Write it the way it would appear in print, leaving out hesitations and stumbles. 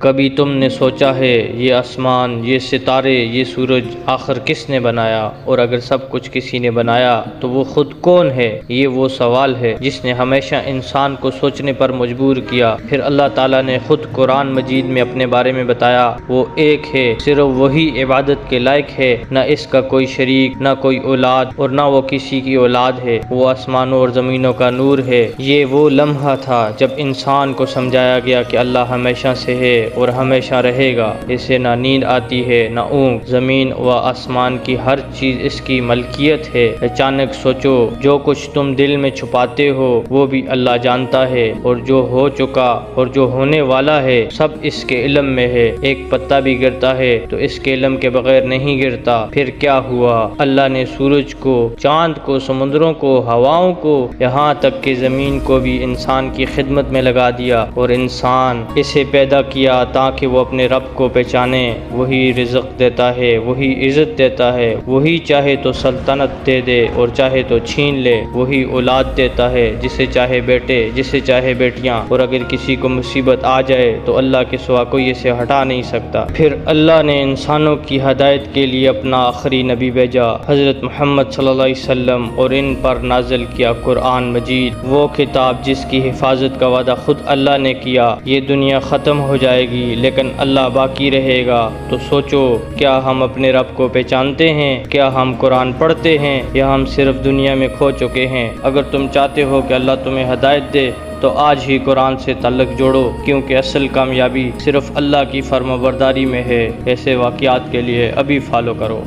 کبھی تم نے سوچا ہے یہ آسمان، یہ ستارے، یہ سورج آخر کس نے بنایا؟ اور اگر سب کچھ کسی نے بنایا تو وہ خود کون ہے؟ یہ وہ سوال ہے جس نے ہمیشہ انسان کو سوچنے پر مجبور کیا۔ پھر اللہ تعالیٰ نے خود قرآن مجید میں اپنے بارے میں بتایا، وہ ایک ہے، صرف وہی عبادت کے لائق ہے، نہ اس کا کوئی شریک، نہ کوئی اولاد، اور نہ وہ کسی کی اولاد ہے۔ وہ آسمانوں اور زمینوں کا نور ہے۔ یہ وہ لمحہ تھا جب انسان کو سمجھایا گیا کہ اللہ ہمیشہ سے ہے اور ہمیشہ رہے گا، اسے نہ نیند آتی ہے نہ اونگ، زمین و آسمان کی ہر چیز اس کی ملکیت ہے۔ اچانک سوچو، جو کچھ تم دل میں چھپاتے ہو وہ بھی اللہ جانتا ہے، اور جو ہو چکا اور جو ہونے والا ہے سب اس کے علم میں ہے۔ ایک پتا بھی گرتا ہے تو اس کے علم کے بغیر نہیں گرتا۔ پھر کیا ہوا؟ اللہ نے سورج کو، چاند کو، سمندروں کو، ہواؤں کو، یہاں تک کہ زمین کو بھی انسان کی خدمت میں لگا دیا، اور انسان اسے پیدا کیا تاکہ وہ اپنے رب کو پہچانے۔ وہی رزق دیتا ہے، وہی عزت دیتا ہے، وہی چاہے تو سلطنت دے دے اور چاہے تو چھین لے، وہی اولاد دیتا ہے، جسے چاہے بیٹے، جسے چاہے بیٹیاں، اور اگر کسی کو مصیبت آ جائے تو اللہ کے سوا کوئی اسے ہٹا نہیں سکتا۔ پھر اللہ نے انسانوں کی ہدایت کے لیے اپنا آخری نبی بھیجا، حضرت محمد صلی اللہ علیہ وسلم، اور ان پر نازل کیا قرآن مجید، وہ کتاب جس کی حفاظت کا وعدہ خود اللہ نے کیا۔ یہ دنیا ختم ہو جائے گی لیکن اللہ باقی رہے گا۔ تو سوچو، کیا ہم اپنے رب کو پہچانتے ہیں؟ کیا ہم قرآن پڑھتے ہیں، یا ہم صرف دنیا میں کھو چکے ہیں؟ اگر تم چاہتے ہو کہ اللہ تمہیں ہدایت دے تو آج ہی قرآن سے تعلق جوڑو، کیونکہ اصل کامیابی صرف اللہ کی فرمانبرداری میں ہے۔ ایسے واقعات کے لیے ابھی فالو کرو۔